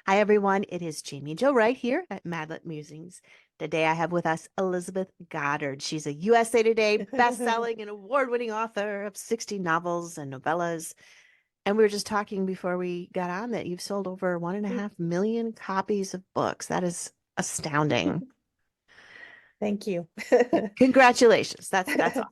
Hi, everyone. It is Jamie Jo Wright here at Madlet Musings. Today I have with us Elizabeth Goddard. She's a USA Today best-selling and award-winning author of 60 novels and novellas. And we were just talking before we got on that you've sold over 1.5 million copies of books. That is astounding. Thank you. Congratulations. That's awesome.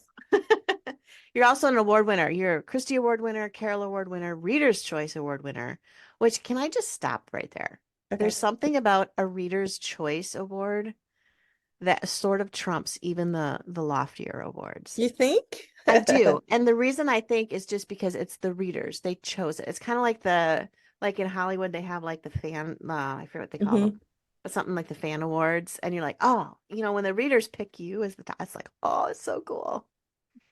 You're also an award winner. You're a Christie Award winner, Carol Award winner, Reader's Choice Award winner, which can I just stop right there? There's Okay. something about a Reader's Choice Award that sort of trumps even the loftier awards. You think? I do. And the reason I think is just because it's the readers. They chose it. It's kind of like like in Hollywood, they have like the fan, I forget what they call hmm them, but something like the fan awards. And you're like, oh, when the readers pick you as the top, it's like, oh, it's so cool.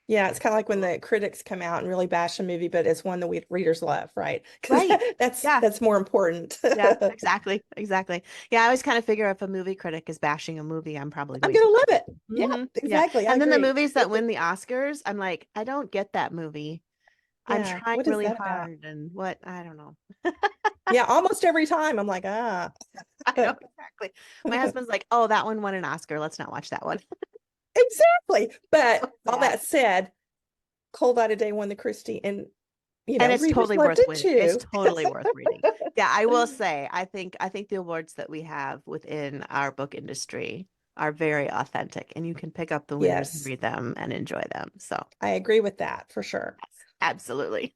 Yeah, it's kind of like when the critics come out and really bash a movie, but it's one that we readers love, right? Because Right. that's Yeah. that's more important. Yeah, I'm exactly. Exactly. Yeah, I always kind of figure if a movie critic is bashing a movie, I'm probably going gonna to love it. Yeah, Yeah. exactly. I And then the agree. movies that win the Oscars, I'm like, I don't get that movie. I'm Yeah. trying What is really that about? hard and what, I don't know. Yeah, almost every time I'm like, ah. I know exactly. My husband's like, oh, that one won an Oscar. Let's not watch that one. Exactly. But So all sad. that said, Cold Light of Day won the Christie, and And it's readers totally loved worth it winning. It's too. totally worth reading. Yeah, I will say, I think the awards that we have within our book industry are very authentic, and you can pick up the winners and Yes, read them and enjoy them. So, I agree with that for sure. yes, absolutely.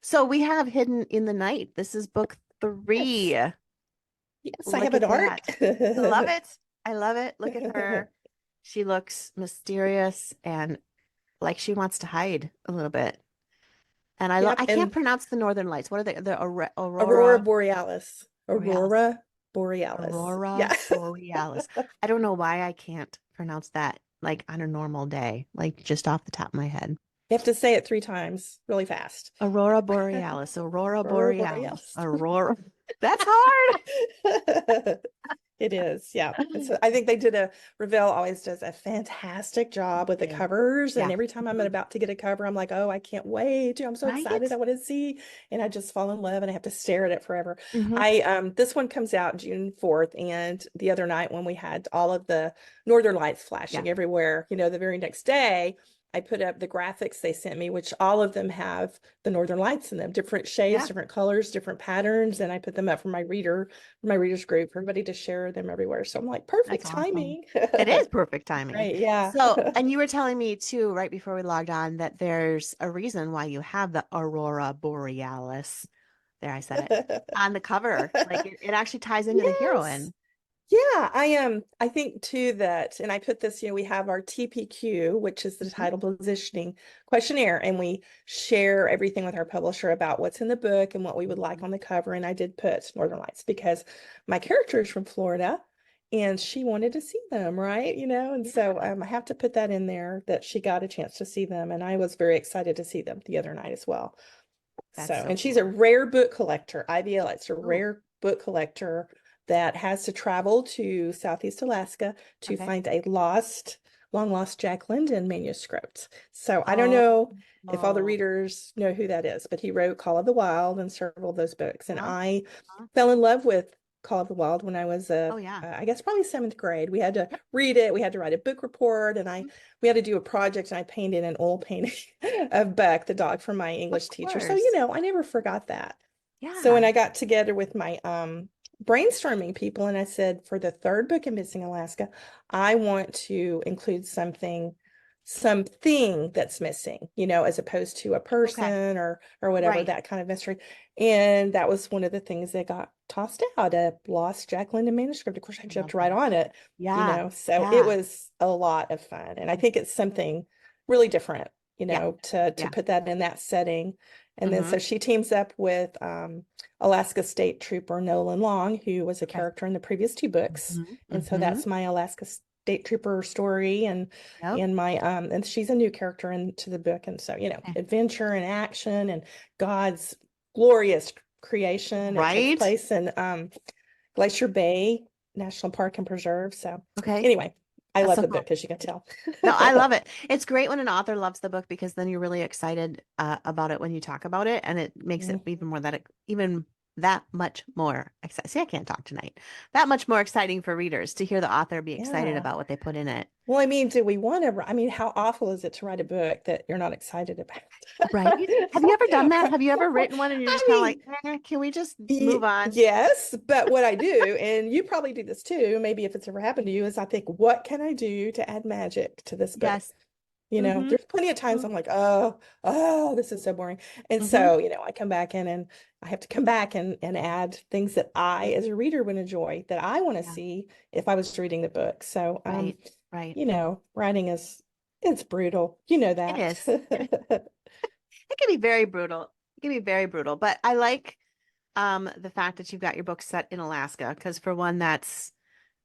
So we have Hidden in the Night. This is book three. Yes. Yes, I have Look an at arc. that. I love it. I love it. Look at her. She looks mysterious and like she wants to hide a little bit. And Yep, I can't and pronounce the Northern Lights. What are they? Aurora Aurora Borealis. Borealis. Aurora Borealis. Aurora Yeah. Borealis. I don't know why I can't pronounce that like on a normal day, like just off the top of my head. You have to say it 3 times really fast. Aurora Borealis, Aurora Aurora Borealis, Borealis. Aurora. That's hard. It is, yeah. And so I think they did Revell always does a fantastic job with the Do. covers. And Yeah. every time I'm Mhm. about to get a cover, I'm like, oh, I can't wait. I'm so excited. Right? I want to see. And I just fall in love and I have to stare at it forever. Hmm. I this one comes out June 4th. And the other night when we had all of the Northern Lights Yeah. flashing everywhere, the very next day, I put up the graphics they sent me, which all of them have the Northern Lights in them, different shades, Yeah. different colors, different patterns. And I put them up for my readers group, for everybody to share them everywhere. So I'm like, That's perfect awesome. timing. It is perfect timing. Right. Yeah. So, and you were telling me too, right before we logged on, that there's a reason why you have the Aurora Borealis. There, I said it on the cover. Like it actually ties into the Yes. heroine. Yeah, I think too that, and I put this, we have our TPQ, which is the Mhm. title positioning questionnaire, and we share everything with our publisher about what's in the book and what we would like Mhm. on the cover. And I did put Northern Lights because my character is from Florida and she wanted to see them, right? And so Yeah, I have to put that in there that she got a chance to see them, and I was very excited to see them the other night as well. So, that's so and she's a cool. rare book collector. IVL, it's a Oh, rare book collector that has to travel to Southeast Alaska to okay. find a long lost Jack London manuscript. So I don't Oh, know if all the oh, readers know who that is, but he wrote Call of the Wild and several of those books. And huh? I Huh? fell in love with Call of the Wild when I was Oh, yeah. I guess probably seventh grade. We had to Yep. read it. We had to write a book report, and Mhm. we had to do a project, and I painted an oil painting of Buck, the dog, from my Of English teacher. So, course. I never forgot that. So when Yeah. I got together with my brainstorming people, and I said, for the third book in Missing Alaska, I want to include something that's missing, as opposed to a Okay. person or whatever, Right. that kind of mystery. And that was one of the things that got tossed out, a lost Jack London manuscript. Of course, I I jumped love right that. on it, Yeah. so it Yeah. was a lot of fun. And I think it's something really different, Yeah. to Yeah. put that in that setting. And then Hmm. so she teams up with Alaska State Trooper Nolan Long, who was a Okay. character in the previous two books. Hmm. And so Hmm. that's my Alaska State Trooper story, Yep. and my and she's a new character into the book. And so, Okay. adventure and action and God's glorious creation. It takes Right? place in Glacier Bay National Park and Preserve. So Okay. anyway, I That's love so the cool. book, as you can tell. No, I love it. It's great when an author loves the book because then you're really excited about it when you talk about it, and it makes it Mhm. even more that even that much more exciting. See, I can't talk tonight. That much more exciting for readers to hear the author be excited Yeah. about what they put in it. Well, I mean, do we want to? I mean, how awful is it to write a book that you're not excited about? Right? Have you ever done that? Have you ever written one and you're just I kind of like, mean, can we just move on? yes, but what I do, and you probably do this too, maybe if it's ever happened to you, is I think, what can I do to add magic to this book? Yes. You know, Mm-hmm. there's plenty of times I'm like, oh, this is so boring. And Mm-hmm. so, I come back in and I have to come back and add things that I, as a reader, would enjoy, that I want to Yeah. see if I was reading the book. So, Right. Right. writing it's brutal. You know It that. is. It can be very brutal. It can be very brutal, but I like the fact that you've got your book set in Alaska because for one, that's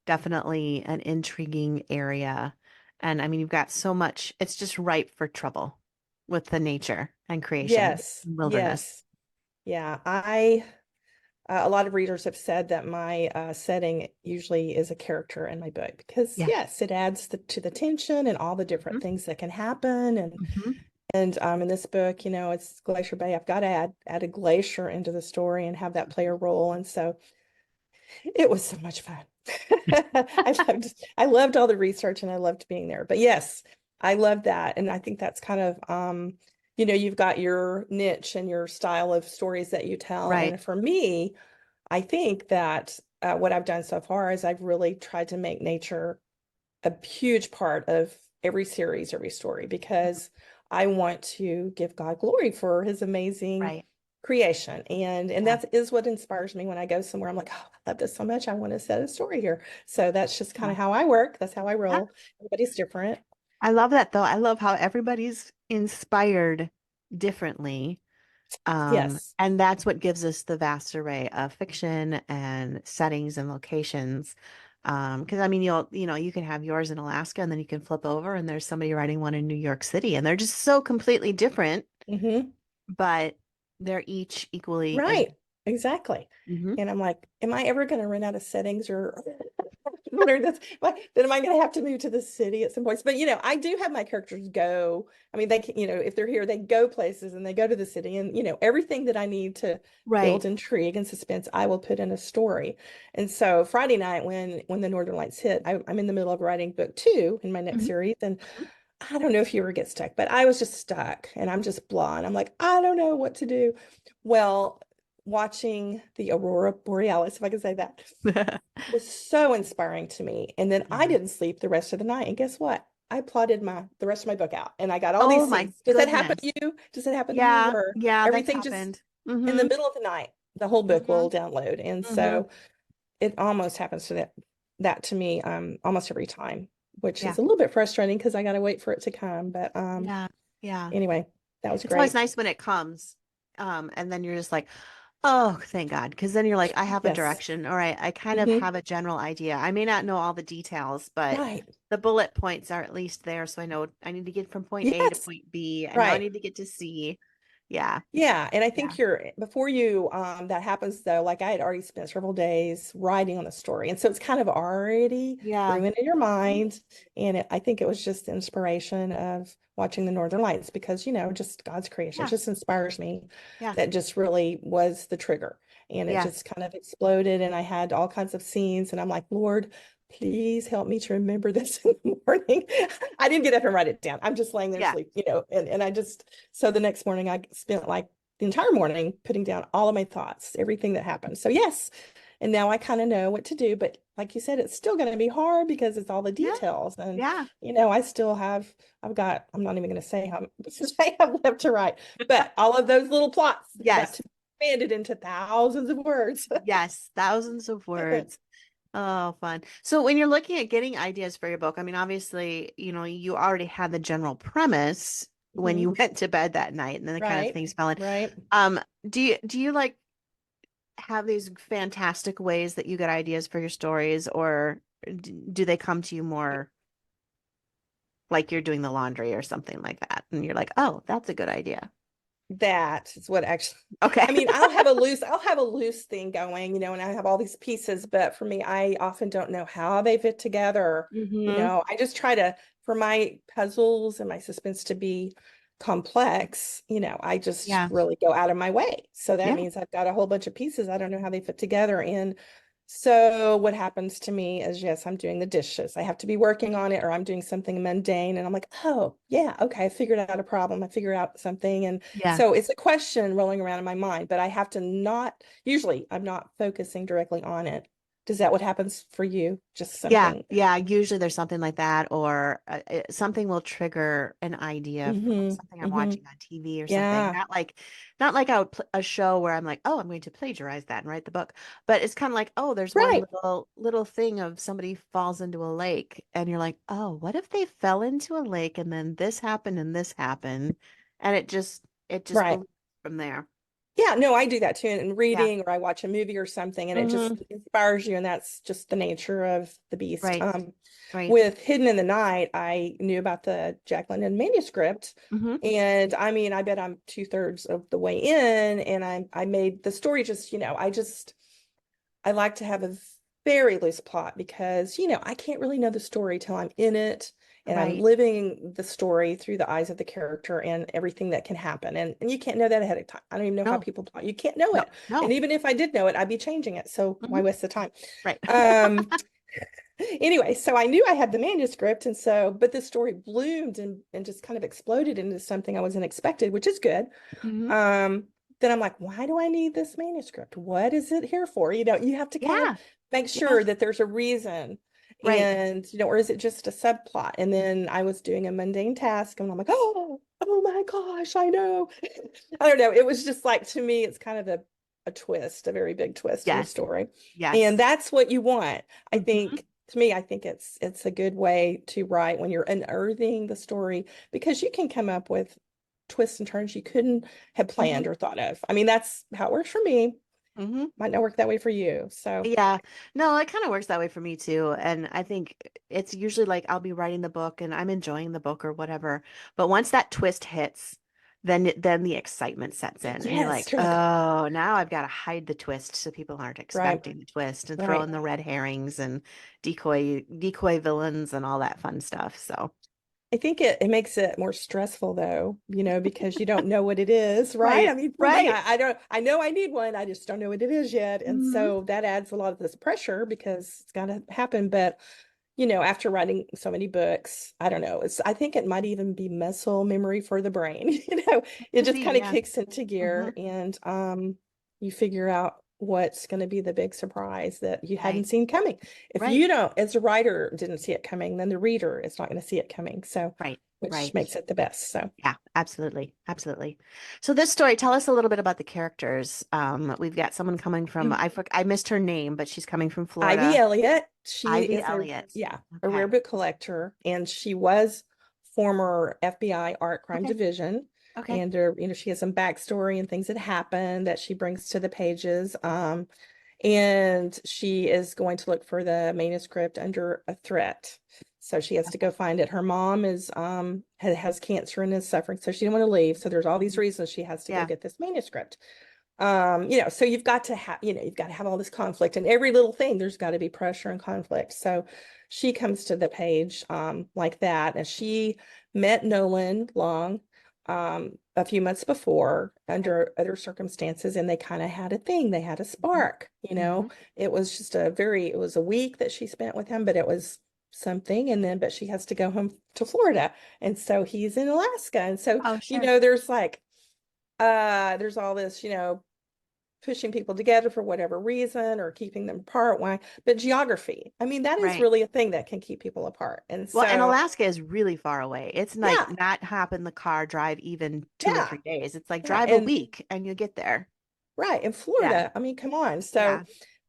definitely an intriguing area. And I mean, you've got so much, it's just ripe for trouble with the nature and creation, Yes, wilderness. yes. Yeah, a lot of readers have said that my setting usually is a character in my book because Yeah. yes, it adds to the tension and all the different things that can happen. Mm-hmm. And in this book, it's Glacier Bay. I've got to add a glacier into the story and have that play a role. And so it was so much fun. I loved all the research and I loved being there. But yes, I love that. And I think that's kind of you've got your niche and your style of stories that you tell. Right. And for me, I think that what I've done so far is I've really tried to make nature a huge part of every series, every story, because I want to give God glory for his amazing Right. creation. And Yeah. that is what inspires me when I go somewhere. I'm like, oh, I love this so much. I want to set a story here. So that's just kind Yeah. of how I work. That's how I Yeah. roll. Everybody's different. I love that though. I love how everybody's inspired differently. Yes. And that's what gives us the vast array of fiction and settings and locations. Because I mean, you can have yours in Alaska and then you can flip over and there's somebody writing one in New York City and they're just so completely different, Hmm. but they're each equally as. Right. Exactly. Mhm. And I'm like, am I ever going to run out of settings or wondering this, then am I going to have to move to the city at some points? But I do have my characters go. I mean, they can, if they're here, they go places and they go to the city, and everything that I need to Right. build intrigue and suspense, I will put in a story. And so Friday night, when the Northern Lights hit, I'm in the middle of writing book 2 in my next Mhm. series, and I don't know if you ever get stuck, but I was just stuck, and I'm just blah, and I'm like, I don't know what to do. Well, watching the Aurora Borealis, if I can say that, was so inspiring to me. And then I Yeah. didn't sleep the rest of the night. And guess what? I plotted the rest of my book out and I got all Oh these my scenes. Does that happen goodness. to you? Does it happen to you Yeah. where Yeah, that's everything just happened. in the Mm-hmm. middle of the night, the whole book Mm-hmm. will download. And Mm-hmm. so it almost happens to that to me almost every time, which Yeah. is a little bit frustrating because I got to wait for it to come. But Yeah. Yeah. anyway, that was It's always great. nice when it comes. And then you're just like, oh, thank God. Because then you're like, I have a Yes. direction. All right. I kind of Hmm. have a general idea. I may not know all the details, but Right. the bullet points are at least there. So I know I need to get from point A to Yes. point B. I know I Right. need to get to C. Yeah. Yeah, and I Yeah. think before you that happens though, like I had already spent several days writing on the story. And so it's kind of already Yeah. brewing in your mind. And I think it was just the inspiration of watching the Northern Lights because, just God's creation. It Yeah. just inspires me. Yeah. That just really was the trigger. And it Yeah. just kind of exploded and I had all kinds of scenes and I'm like, Lord, please help me to remember this in the morning. I didn't get up and write it down. I'm just laying there Yeah. asleep, and I just so the next morning I spent like the entire morning putting down all of my thoughts, everything that happened. So yes, and now I kind of know what to do, but like you said, it's still going to be hard because it's all the Yeah. details. And Yeah. I still I'm not even going to say how much I have left to write, but all of those little plots got Yes. to be expanded into thousands of words. Yes. Thousands of words. Oh, fun. So when you're looking at getting ideas for your book, I mean, obviously, you already had the general premise when Mhm. you went to bed that night and then the kind of Right, things fell in. right. Um, do you like have these fantastic ways that you get ideas for your stories, or do they come to you more like you're doing the laundry or something like that? And you're like, oh, that's a good idea. That is what actually, Okay. I mean, I'll have a loose thing going, and I have all these pieces, but for me, I often don't know how they fit together. Hmm. I just try to, for my puzzles and my suspense to be complex, I just Yeah. really go out of my way. So that Yeah. means I've got a whole bunch of pieces. I don't know how they fit together. And so what happens to me is, yes, I'm doing the dishes. I have to be working on it, or I'm doing something mundane. And I'm like, oh, yeah, okay, I figured out a problem. I figured out something. And Yeah. so it's a question rolling around in my mind, but I have to not, usually I'm not focusing directly on it. Does that what happens for you? Just Yeah, something. yeah. Usually there's something like that, or something will trigger an idea from something I'm Hmm. watching on TV or something. Yeah, Not like a show where I'm like, oh, I'm going to plagiarize that and write the book. But it's kind of like, oh, there's one right, little thing of somebody falls into a lake, and you're like, oh, what if they fell into a lake and then this happened, and it just right. balloons from there. Yeah, no, I do that too. And Yeah. reading, or I watch a movie or something, and it just Hmm. inspires you. And that's just the nature of the beast. Right. Right. With Hidden in the Night, I knew about the Jack London manuscript. Hmm. And I mean, I bet I'm 2/3 of the way in, and I made the story just, I like to have a very loose plot because, I can't really know the story till I'm in it and I'm Right. living the story through the eyes of the character and everything that can happen. And you can't know that ahead of time. I don't even know how No. people plot. You can't know No. it. And No. even if I did know it, I'd be changing it. So why Hmm. waste the time? Right. Um, anyway, so I knew I had the manuscript. And so, but the story bloomed and just kind of exploded into something I wasn't expected, which is good. Hmm. Um, then I'm like, why do I need this manuscript? What is it here for? You have to kind of Yeah. make Yeah. sure that there's a reason. Right. And, or is it just a subplot? And then I was doing a mundane task and I'm like, oh my gosh, I know. I don't know. It was just like, to me, it's kind of a twist, a very big twist in the Yes. story. And Yes. that's what you want. I Hmm. think, to me, I think it's a good way to write when you're unearthing the story, because you can come up with twists and turns you couldn't have Hmm. planned or thought of. I mean, that's how it works for me. Hmm. Might not work that way for you. So, Yeah. No, it kind of works that way for me too. And I think it's usually like I'll be writing the book and I'm enjoying the book or whatever. But once that twist hits, then the excitement sets in and you're yes, like, you're like, oh, now I've got to hide the twist so people aren't right, expecting the twist and throw right. in the red herrings and decoy villains and all that fun stuff. So, I think it makes it more stressful though, because you don't know what it is, right? I right, mean, for me, right. I don't, I know I need one, I just don't know what it is yet. And Hmm. so that adds a lot of this pressure because it's got to happen. But, after writing so many books, I don't know, I think it might even be muscle memory for the brain. It Could just be, kind of yeah. kicks into Hmm. gear, and you figure out what's going to be the big surprise that you hadn't Right, seen coming. If right, you don't, as a writer, didn't see it coming, then the reader is not going to see it coming. So, right, which right. makes it the best. So, Yeah, absolutely. Absolutely. So this story, tell us a little bit about the characters. We've got someone coming from, I missed her name, but she's coming from Ivy Florida. Elliott, she Ivy is Elliott. a rare Okay. book collector, and she was former FBI Art Crime Okay. Division. Okay. And she has some backstory and things that happened that she brings to the pages. And she is going to look for the manuscript under a threat. So she has to go Okay. find it. Her mom has cancer and is suffering, so she didn't want to leave. So there's all these Mhm. reasons she has to go Yeah. get this manuscript. So you've got to have, you've got to have all this conflict, and every little thing, there's got to be pressure and conflict. So she comes to the page like that, and she met Nolan Long a few months before Okay. under other circumstances, and they kind of had a thing. They had a Hmm. spark. Hmm. It was just it was a week that she spent with him, but it was something. And then, but she has to go home to Florida, and so he's in Alaska, and so Oh, sure. there's like there's all this, pushing people together for whatever reason or keeping them apart. Why? But geography, I mean, that is Right. really a thing that can keep people apart. And Well, and so, Alaska is really far away. It's like yeah, not hop in the car, drive even 2 or 3 yeah, days. It's like yeah. drive a And week and you get there. right in Yeah. Florida, I mean, come on. So, Yeah.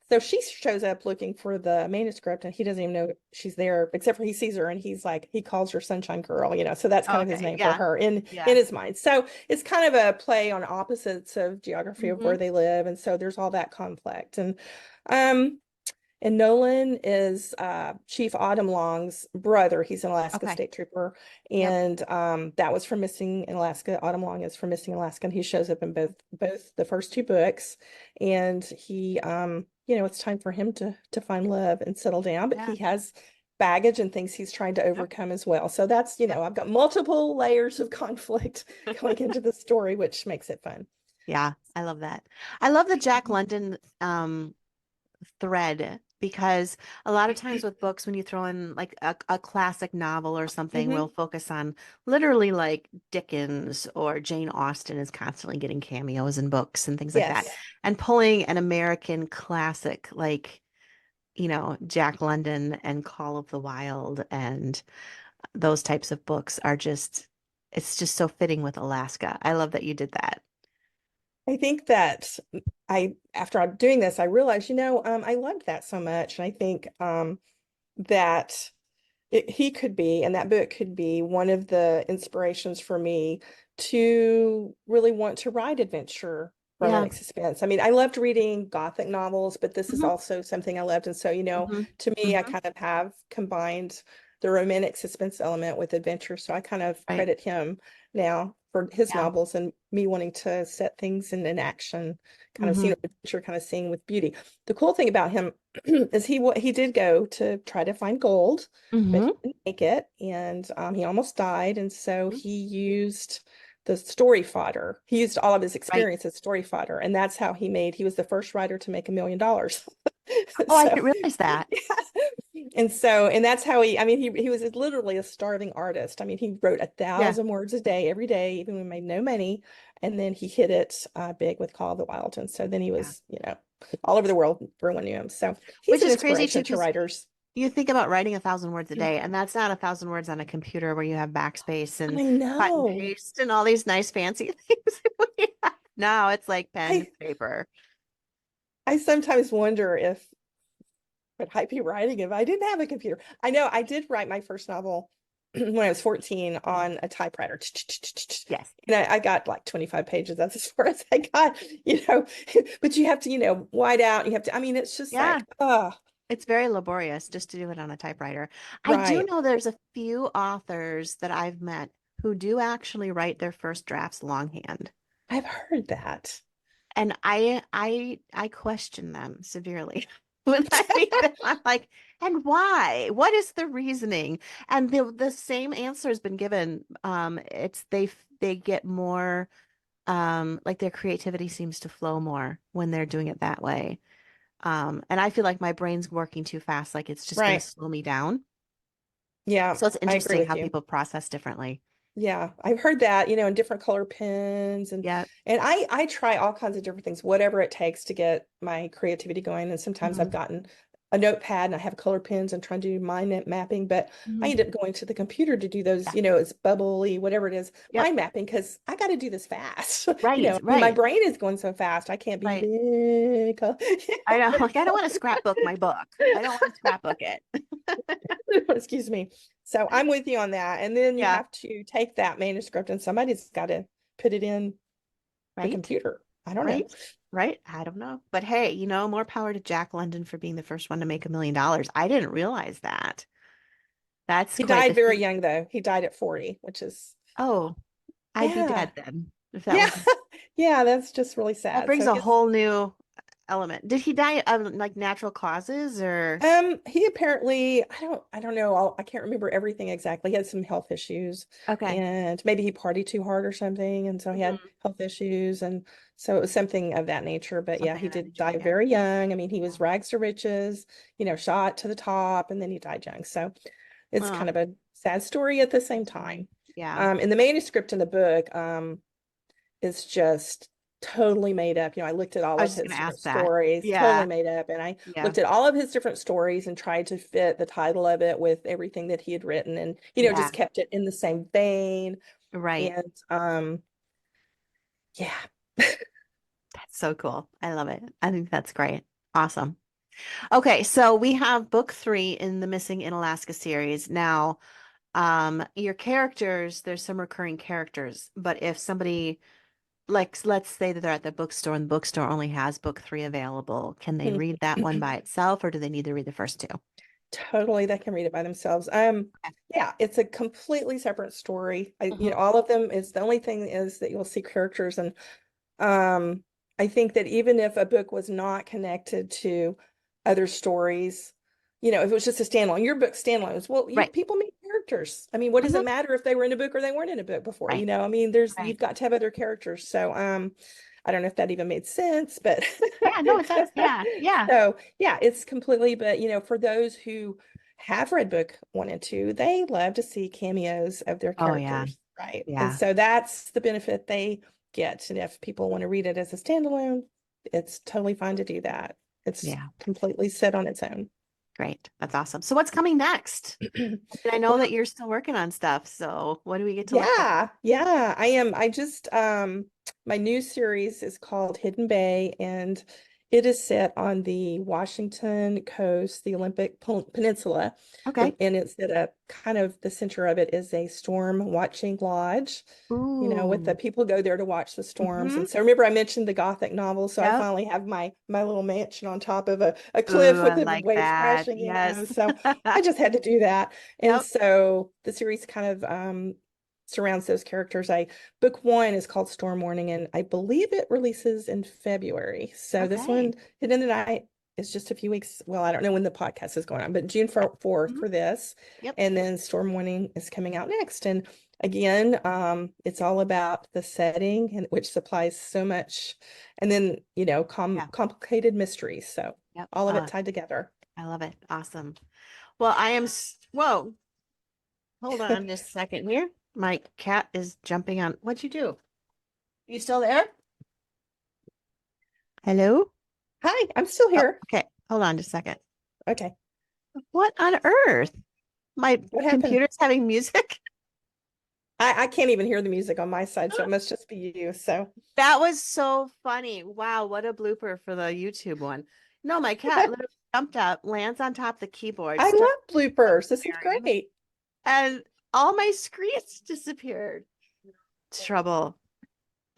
so she shows up looking for the manuscript, and he doesn't even know she's there, except for he sees her and he's like, he calls her Sunshine Girl, so that's kind of his Okay. name for Yeah. her in Yeah. his mind. So it's kind of a play on opposites of geography of Hmm. where they live. And so there's all that conflict. Um, And Nolan is Chief Autumn Long's brother. He's an Alaska Okay. state trooper. Yep. And that was from Missing in Alaska. Autumn Long is from Missing Alaska. And he shows up in both the first two books. And he it's time for him to find love and settle down. But Yeah. baggage and things he's trying to Yep. overcome as well. So that's, I've got multiple layers of conflict going into the story, which makes it fun. Yeah, I love that. I love the Jack London thread because a lot of times with books, when you throw in like a classic novel or something, we'll Hmm. focus on literally like Dickens or Jane Austen is constantly getting cameos in books and things like that. Yes. And pulling an American classic like, Jack London and Call of the Wild and those types of books are just, it's just so fitting with Alaska. I love that you did that. I think that after I'm doing this, I realized, I loved that so much. And I think that he could be, and that book could be one of the inspirations for me to really want to write adventure, Yeah. romantic suspense. I mean, I loved reading Gothic novels, but this is Hmm. also something I loved. And so, Hmm. to me, I Hmm. kind of have combined the romantic suspense element with adventure. So I kind of Right. credit him now for his Yeah. novels and me wanting to set things in action, kind of Hmm. seeing adventure, kind of seeing with beauty. The cool thing about him is he did go to try to find gold, but he Hmm. didn't make it, and he almost died. And so he used the story fodder. He used all of his Right. experience as story fodder, and that's how he was the first writer to make $1 million. Oh, I So, didn't realize that. and that's how I mean, he was literally a starving artist. I mean, he wrote a Yeah. thousand words a day, every day, even when he made no money. And then he hit it big with Call of the Wild. And so then he Yeah. was, all over the world, everyone knew him. So he's Which an is crazy too, inspiration to because writers. you think about writing 1,000 words a day, and that's not 1,000 words on a computer where you have backspace and I cut and know. paste and all these nice fancy things. No, it's like pen, I paper. I sometimes wonder if would I be writing if I didn't have a computer. I know I did write my first novel when I was 14 on a typewriter. Yes. And I got like 25 pages. That's as far as I got, but you have to, white out. You have to, I mean, it's just Yeah. like, oh, It's very laborious just to do it on a typewriter. I do right. know there's a few authors that I've met who do actually write their first drafts longhand. I've heard that. And I question them severely. When I read them, I'm like, and why? What is the reasoning? And the same answer has been given. It's they get more like their creativity seems to flow more when they're doing it that way. And I feel like my brain's working too fast, like it's just going to Right. slow me down. Yeah, So it's I agree interesting with how you. people process differently. Yeah, I've heard that, in different color pens Yeah. and I try all kinds of different things, whatever it takes to get my creativity going. And sometimes I've Hmm. gotten a notepad and I have color pens and trying to do mind mapping, but I Hmm. end up going to the computer to do those, Yeah. it's bubbly, whatever it is, Yep. mind mapping because I got to do this fast. Right. I mean, my Right. brain is going so fast. I can't be Right. big. I know. Like I don't want to scrapbook my book. I don't want to scrapbook it. Excuse me. So I'm with you on that. And then you Yeah. have to take that manuscript and somebody's got to put it in the Right. computer. I don't know. Right. Right. I don't know. But hey, more power to Jack London for being the first one to make $1 million. I didn't realize that. That's He quite died the very feat. young, though. He died at 40, which is, Oh, I'd be yeah, dead then if that yeah, was yeah, that's just really that sad. brings So a his, whole new element. Did he die of like natural causes or he apparently, I don't know. I can't remember everything exactly. He had some health issues okay. and maybe he partied too hard or something. And so he had Hmm. health issues. And so it was something of that nature. But yeah, Something he of that did nature. die Yeah. very young. I mean, he Yeah. was rags to riches, shot to the top, and then he died young. So it's Oh, kind of a sad story at the sad same story. time. Yeah. And the manuscript in the book, is just totally made up. I looked at all I was of just gonna his different ask that. stories, totally Yeah. made up. And I Yeah. looked at all of his different stories and tried to fit the title of it with everything that he had written and, Yeah. just kept it in the same vein. Right. And yeah. That's so cool. I love it. I think that's great. Awesome. Okay, so we have book three in the Missing in Alaska series. Now, your characters, there's some recurring characters, but if somebody like let's say that they're at the bookstore and the bookstore only has book three available, can they read that one by itself or do they need to read the first two? Totally, they can read it by themselves. Okay. Yeah, it's a completely separate story. Mhm. All of them is the only thing is that you'll see characters and I think that even if a book was not connected to other stories, if it was just a standalone, your book standalones, well, Right. people meet characters. I mean, what does Hmm. it matter if they were in a book or they weren't in a book before? Right. I mean, Right. you've got to have other characters. So, I don't know if that even made sense, but Yeah, no, it does. Yeah. Yeah. so yeah, it's completely, but for those who have read book 1 and 2, they love to see cameos of their Oh, yeah. characters, right? And Yeah. so that's the benefit they get. And if people want to read it as a standalone, it's totally fine to do that. It's Yeah. completely set on its own. Great. That's awesome. So what's coming next? And I know Well, that you're still working on stuff. So what do we get to look for? yeah, I am. I just my new series is called Hidden Bay, and it is set on the Washington coast, the Olympic Peninsula. Okay. And it's at a kind of the center of it is a storm watching lodge, with the Ooh. people go there to watch the storms. Mm-hmm. And so remember I mentioned the Gothic novel, so I Yep. finally have my little mansion on top of a Ooh, cliff with I the like waves that. crashing, Yes. so I just had to do that. And Yep. so the series kind of surrounds those characters. Book 1 is called Storm Warning, and I believe it releases in February. So this Okay. one, Hidden in the Night, is just a few weeks. Well, I don't know when the podcast is going on, but June 4th Mhm. for this. Yep. And then Storm Warning is coming out next. And again, it's all about the setting, and which supplies so much. And then, Yeah. complicated mysteries. So Yep. all of it tied together. I love it. Awesome. Well, whoa, hold on just a second here. My cat is jumping on. What'd you do? You still there? Hello? Hi, I'm still Oh, here. okay. Hold on just a second. Okay. What on earth? My What happened? computer's having music? I can't even hear the music on my side, so it must just be you. So That was so funny. Wow, what a blooper for the YouTube one. No, my cat literally jumped up, lands on top of the keyboard, I starts love bloopers. This is disappearing, great. and all my screens disappeared. Trouble.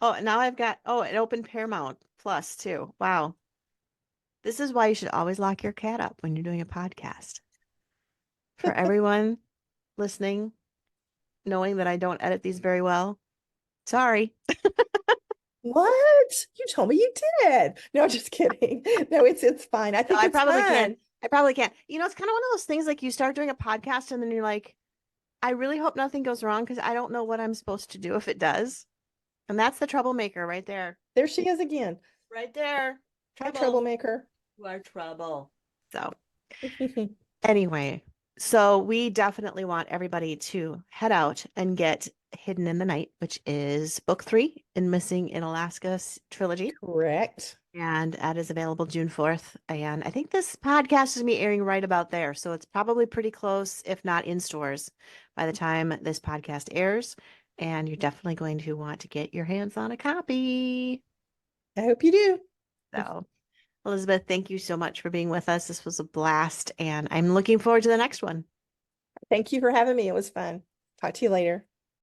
Oh, now I've got, oh, it opened Paramount Plus too. Wow. This is why you should always lock your cat up when you're doing a podcast. For everyone listening, knowing that I don't edit these very well, sorry. What? You told me you did. No, just kidding. No, it's fine. I No, think I it's probably can. fun. I probably can. It's kind of one of those things like you start doing a podcast and then you're like, I really hope nothing goes wrong because I don't know what I'm supposed to do if it does. And that's the troublemaker right there. There she is again. Right there. Hi, Trouble. troublemaker. You are trouble. So, anyway, so we definitely want everybody to head out and get Hidden in the Night, which is book 3 in Missing in Alaska trilogy. Correct. And that is available June 4th. And I think this podcast is going to be airing right about there. So it's probably pretty close, if not in stores, by the time this podcast airs. And you're definitely going to want to get your hands on a copy. I hope you do. So, Elizabeth, thank you so much for being with us. This was a blast. And I'm looking forward to the next one. Thank you for having me. It was fun. Talk to you later.